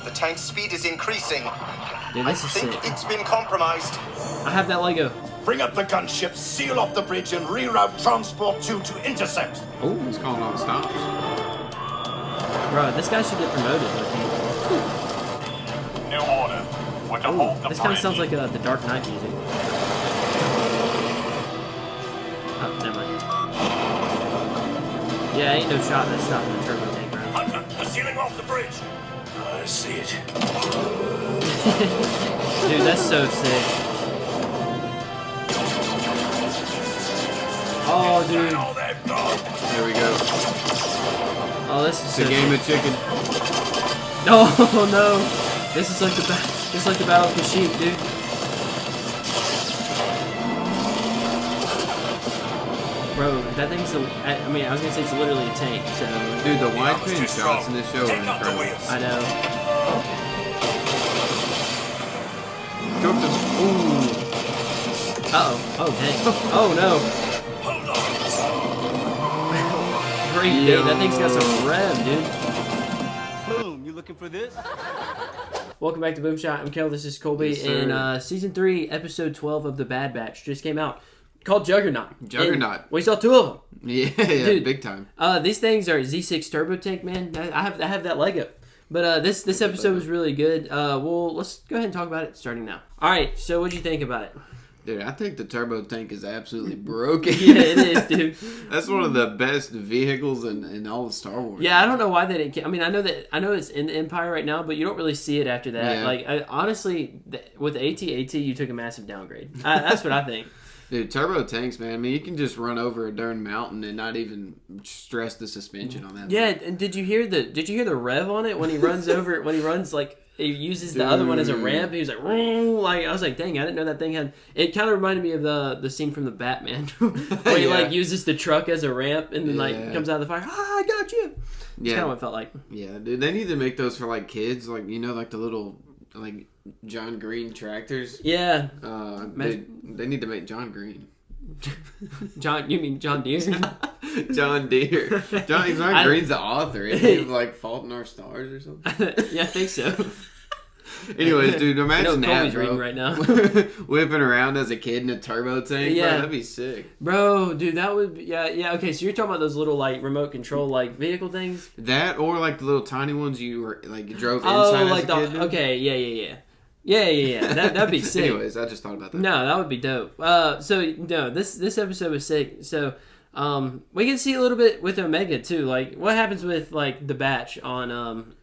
The tank's speed is increasing. Dude, this is sick. It's been compromised. I have that Lego. Bring up the gunship, seal off the bridge, and reroute Transport 2 to intercept. Oh, he's calling all the stops. Bro, this guy should get promoted. New order. We're to hold the This kind of bridge. sounds like the Dark Knight music. Oh, never mind. Yeah, ain't no shot that's stopping the turbo tank, bro. Hunter, we're sealing off the bridge. I see it. Dude, that's so sick. Oh, dude. Oh, they're gone. There we go. Oh, this is It's so a game sick. of chicken. Oh no! This is like the Battle of Kashyyyk, dude. Bro, that thing's I mean, I was gonna say it's literally a tank, so. Dude, the wide pin shots in this show are Take out the incredible. wheels. I know. Cooked him. Ooh. Uh-oh. Oh, dang. Oh, no. Hold on. Great, dude. That thing's got some rev, dude. Boom, you looking for this? Welcome back to BoomShot. I'm Kel. This is Colby. Yes, sir. And Season 3, Episode 12 of The Bad Batch just came out. Called Juggernaut. Juggernaut. And we saw 2 of them. Yeah, Dude. big time. These things are Z6 Turbo Tank, man. I have that Lego. But this episode was really good. Well, let's go ahead and talk about it starting now. All right, so what'd you think about it? Dude, I think the turbo tank is absolutely broken. Yeah, it is, dude. That's one of the best vehicles in all of Star Wars. Yeah, I don't know why they didn't. I mean, I know it's in the Empire right now, but you don't really see it after that. Yeah. Like, honestly, with AT-AT, you took a massive downgrade. That's what I think. Dude, turbo tanks, man. I mean, you can just run over a darn mountain and not even stress the suspension on that. Yeah, thing. and did you hear the rev on it when he runs over when he runs like he uses the other one as a ramp? He was like, like I was like, dang, I didn't know that thing had. It kind of reminded me of the scene from the Batman where he Yeah. like uses the truck as a ramp and then like Yeah. comes out of the fire. Ah, I got you. That's Yeah. kind of what it felt like. Yeah, dude. They need to make those for like kids, like like the little like John Green tractors. Yeah, They need to make John Green. John. You mean John Deere? John Deere. John Green's the author. Isn't he of, like Fault in Our Stars or something? Yeah, I think so. Anyways, dude, I know imagine that, Colby's bro. reading right now. Whipping around as a kid in a turbo tank. Yeah. Bro, that'd be sick. Bro, dude, that would be, yeah. Okay, so you're talking about those little like remote control like vehicle things? That or like the little tiny ones you were like you drove Oh, inside like as a kid. dude. okay, yeah. That'd be sick. Anyways, I just thought about that. No, that would be dope. So no, this episode was sick. So we can see a little bit with Omega too. Like what happens with like the Batch on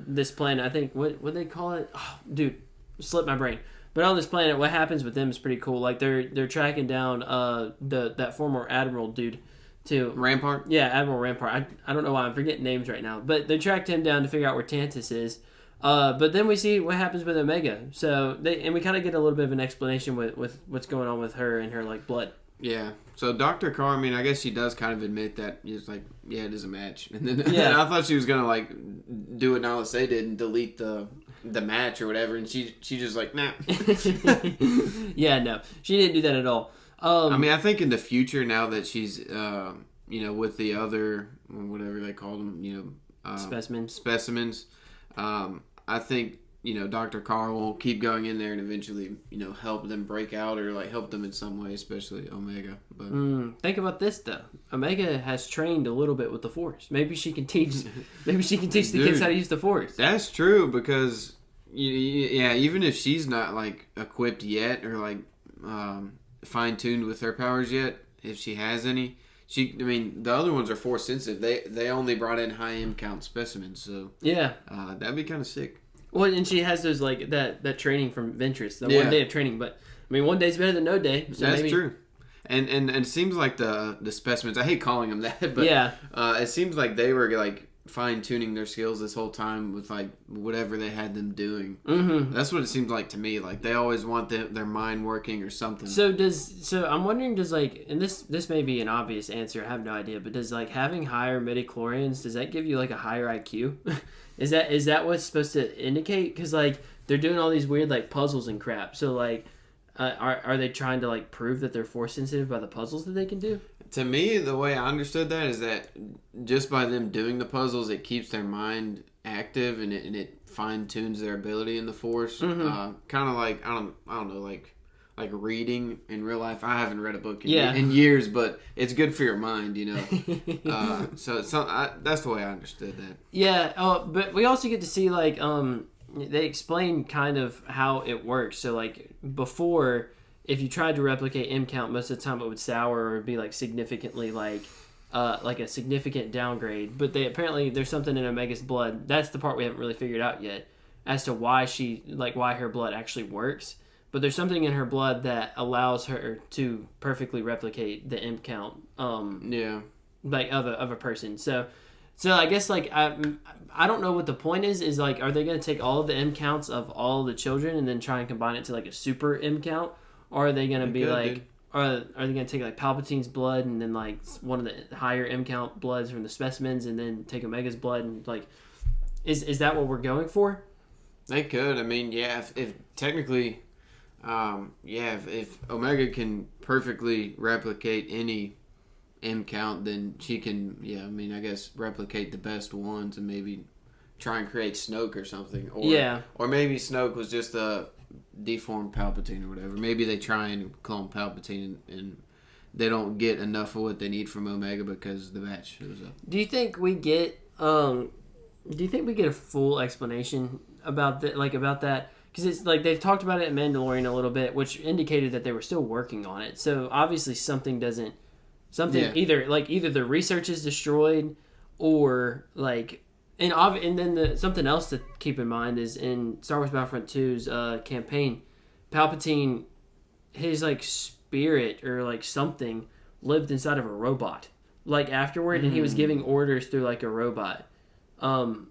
this planet. I think what they call it. Oh, dude, slipped my brain. But on this planet, what happens with them is pretty cool. Like they're tracking down that former admiral dude too. Rampart? Yeah, Admiral Rampart. I don't know why I'm forgetting names right now. But they tracked him down to figure out where Tantus is. But then we see what happens with Omega. So we kind of get a little bit of an explanation with what's going on with her and her like blood. Yeah. So Dr. Carr, I mean, I guess she does kind of admit that it's like, yeah, it is a match. And then Yeah. I thought she was gonna like do what Nala Say did and delete the match or whatever, and she just like, nah. Yeah, no, she didn't do that at all. I mean, I think in the future, now that she's with the other whatever they call them, specimens. I think Dr. Carr will keep going in there and eventually help them break out or like help them in some way, especially Omega. But think about this though. Omega has trained a little bit with the Force. Maybe she can teach. Maybe she can teach the kids Dude. how to use the Force. that's true because even if she's not like equipped yet or like fine tuned with her powers yet, if she has any. The other ones are Force sensitive. They only brought in high M count specimens, so Yeah. that'd be kind of sick. Well, and she has those like that training from Ventress, the Yeah. 1 day of training. But I mean, 1 day's better than no day. So That's maybe, true. And it seems like the specimens. I hate calling them that, but Yeah. it seems like they were like fine tuning their skills this whole time with like whatever they had them doing. Mm-hmm. That's what it seems like to me. Like they always want their mind working or something. So I'm wondering, does like, and this may be an obvious answer, I have no idea, but does like having higher midichlorians, does that give you like a higher IQ? Is that what's supposed to indicate? Because like they're doing all these weird like puzzles and crap. So like Are they trying to like prove that they're force sensitive by the puzzles that they can do? To me, the way I understood that is that just by them doing the puzzles, it keeps their mind active and it fine tunes their ability in the Force. Kind of like I don't know, like reading in real life. I haven't read a book in years, but it's good for your mind, you know. So that's the way I understood that. Yeah. Oh, but we also get to see like they explain kind of how it works. So like before, if you tried to replicate M count, most of the time it would sour or be like significantly like a significant downgrade. But apparently there's something in Omega's blood. That's the part we haven't really figured out yet as to why why her blood actually works. But there's something in her blood that allows her to perfectly replicate the M count. Like of a person. So I guess like I don't know what the point is. Is like, are they going to take all of the M counts of all the children and then try and combine it to like a super M count? Or are they going to be like, are they going to take like Palpatine's blood and then like one of the higher M count bloods from the specimens and then take Omega's blood and like, is that what we're going for? They could. I mean, yeah. If technically, if Omega can perfectly replicate any M count, then she can. Yeah, I mean, I guess replicate the best ones and maybe try and create Snoke or something. Or maybe Snoke was just a deformed Palpatine or whatever. Maybe they try and clone Palpatine and they don't get enough of what they need from Omega because the batch shows up. Do you think we get a full explanation about that? Like about that? Because it's like they've talked about it in Mandalorian a little bit, which indicated that they were still working on it. So obviously either the research is destroyed or like. And then something else to keep in mind is in Star Wars Battlefront 2's campaign, Palpatine, his like spirit or like something lived inside of a robot. Like afterward, and he was giving orders through like a robot. And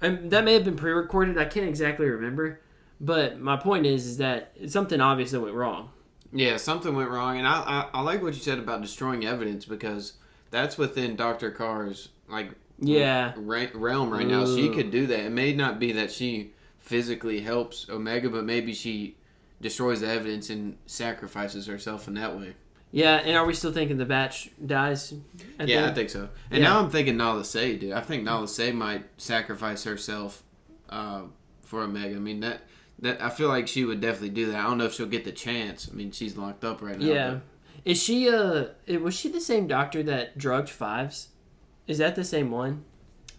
that may have been pre-recorded. I can't exactly remember, but my point is that something obviously went wrong. Yeah, something went wrong, and I like what you said about destroying evidence because that's within Dr. Carr's like. Realm right now. She could do that. It may not be that she physically helps Omega, but maybe she destroys the evidence and sacrifices herself in that way. Yeah, and are we still thinking the batch dies? I think so. And now I'm thinking Nala Se, dude. I think Nala Se might sacrifice herself for Omega. I mean that I feel like she would definitely do that. I don't know if she'll get the chance. I mean, she's locked up right now. Yeah. But... Is she was she the same doctor that drugged Fives? Is that the same one?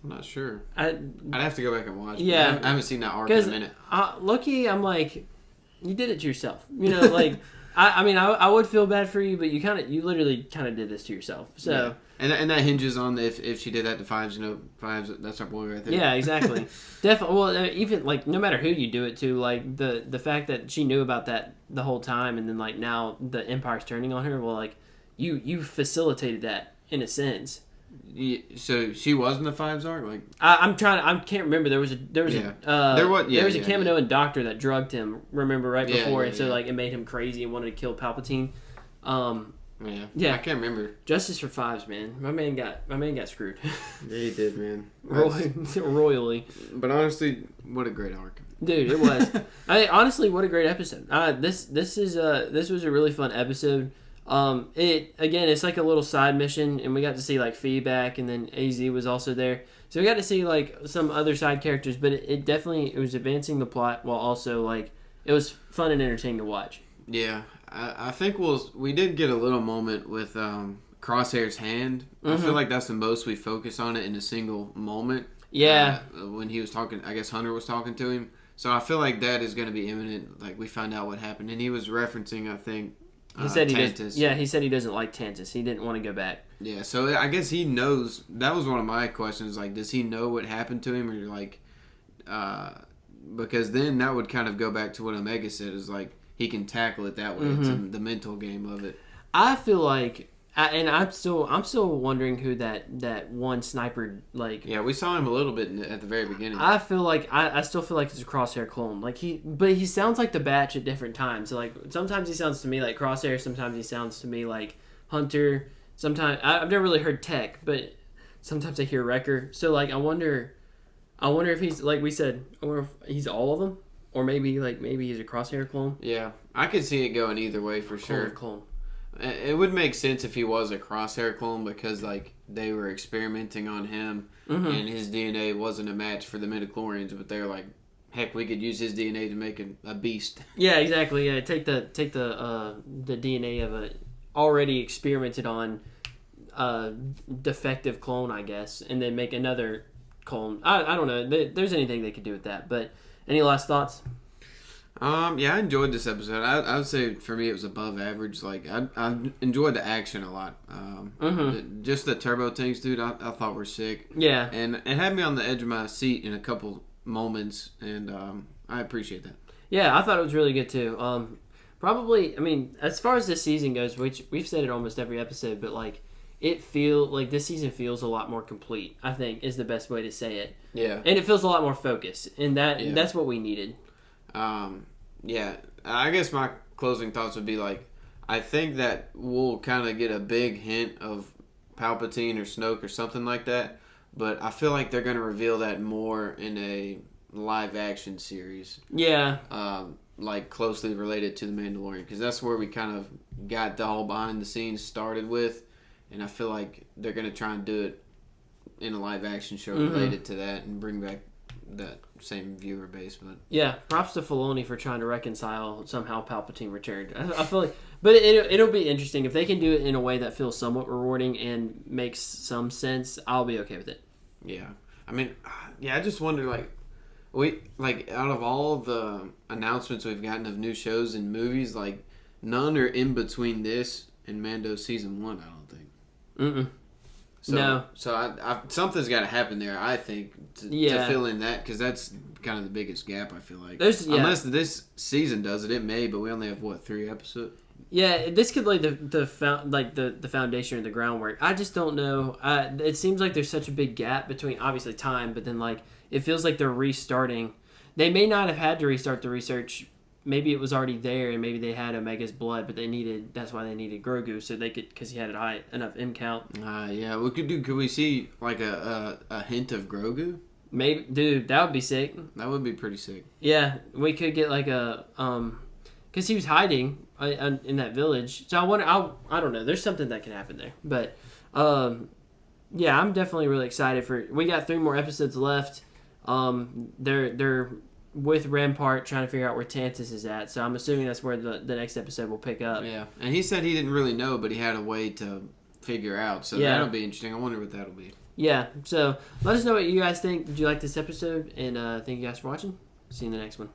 I'm not sure. I'd have to go back and watch. Yeah, I haven't seen that arc in a minute. Lucky, I'm like, you did it to yourself. You know, like, I would feel bad for you, but you literally kind of did this to yourself. So, and that hinges on if she did that to Fives. You know, Fives, that's our boy right there. Yeah, exactly. Definitely. Well, even like no matter who you do it to, like the fact that she knew about that the whole time, and then like now the Empire's turning on her. Well, like you facilitated that in a sense. So she was in the Fives arc, like I can't remember. There was a Kaminoan doctor that drugged him. Remember before, and so like it made him crazy and wanted to kill Palpatine. I can't remember. Justice for Fives, man. My man got screwed. Yeah, he did, man. Royally. But honestly, what a great arc, dude! It was. Honestly, what a great episode. This was a really fun episode. It's like a little side mission, and we got to see like feedback, and then AZ was also there, so we got to see like some other side characters. But it definitely was advancing the plot while also like it was fun and entertaining to watch. Yeah, I think we did get a little moment with Crosshair's hand. I feel like that's the most we focus on it in a single moment. Yeah, when he was talking, I guess Hunter was talking to him, so I feel like that is going to be imminent. Like we find out what happened, and he was referencing, I think. He said he said he doesn't like Tantus. He didn't want to go back. Yeah, so I guess he knows. That was one of my questions. Like, does he know what happened to him, or like, because then that would kind of go back to what Omega said. Is like he can tackle it that way. It's the mental game of it. I feel like, and I'm still wondering who that one sniper like. Yeah, we saw him a little bit at the very beginning. I feel like I still feel like it's a Crosshair clone. Like but he sounds like the Batch at different times. So like sometimes he sounds to me like Crosshair. Sometimes he sounds to me like Hunter. Sometimes I've never really heard Tech, but sometimes I hear Wrecker. So like I wonder if he's like we said. I wonder if he's all of them. Or maybe he's a crosshair clone. Yeah, I could see it going either way for sure. Clone. It would make sense if he was a crosshair clone because like they were experimenting on him and his DNA wasn't a match for the midichlorians, but they're like, heck, we could use his DNA to make a beast. Yeah, exactly. Yeah, take the DNA of a already experimented on defective clone, I guess, and then make another clone. I don't know. There's anything they could do with that. But any last thoughts? Yeah, I enjoyed this episode. I would say for me it was above average. Like I enjoyed the action a lot. Just the turbo tanks, dude. I thought were sick. Yeah, and it had me on the edge of my seat in a couple moments, and I appreciate that. Yeah, I thought it was really good too. Probably, I mean, as far as this season goes, which we've said it almost every episode, but like this season feels a lot more complete. I think is the best way to say it. Yeah, and it feels a lot more focused, and that's what we needed. Yeah, I guess my closing thoughts would be like, I think that we'll kind of get a big hint of Palpatine or Snoke or something like that, but I feel like they're going to reveal that more in a live action series. Yeah. Like closely related to The Mandalorian, because that's where we kind of got the whole behind the scenes started with, and I feel like they're going to try and do it in a live action show related to that and bring back that same viewer base. But yeah, props to Filoni for trying to reconcile somehow Palpatine returned. I feel like, but it'll be interesting if they can do it in a way that feels somewhat rewarding and makes some sense. I'll be okay with it. Yeah, I mean, I just wonder out of all the announcements we've gotten of new shows and movies, like none are in between this and Mando season 1. I don't think. No. So I something's got to happen there, I think, to fill in that, because that's kind of the biggest gap, I feel like. Unless this season does it, it may, but we only have, 3 episodes? Yeah, this could lay the foundation or the groundwork. I just don't know. It seems like there's such a big gap between, obviously, time, but then, it feels like they're restarting. They may not have had to restart the research. Maybe it was already there, and maybe they had Omega's blood, but that's why they needed Grogu, so they could, because he had a high enough M count. Yeah, could we see a hint of Grogu? Maybe, dude, that would be sick. That would be pretty sick. Yeah, we could get because he was hiding in that village. So I wonder, I don't know, there's something that can happen there. But, yeah, I'm definitely really excited we got 3 more episodes left. They're with Rampart trying to figure out where Tantus is at, so I'm assuming that's where the next episode will pick up. Yeah, and he said he didn't really know, but he had a way to figure out, so that'll be interesting. I wonder what that'll be. Yeah, so let us know what you guys think. Did you like this episode? And thank you guys for watching. See you in the next one.